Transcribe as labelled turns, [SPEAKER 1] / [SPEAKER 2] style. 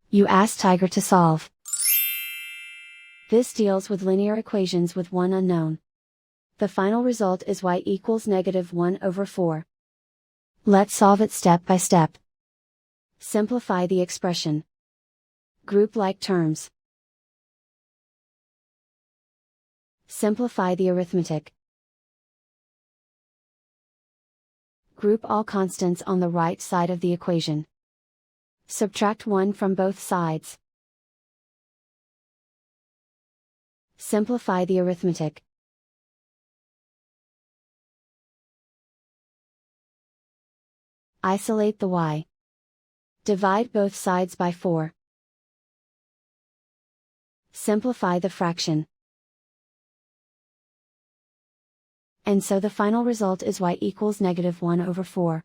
[SPEAKER 1] You ask Tiger to solve. This deals with linear equations with one unknown. The final result is y equals -1/4. Let's solve it step by step. Simplify the expression. Group like terms. Simplify the arithmetic. Group all constants on the right side of the equation. Subtract 1 from both sides. Simplify the arithmetic. Isolate the y. Divide both sides by 4. Simplify the fraction. And so the final result is y equals -1/4.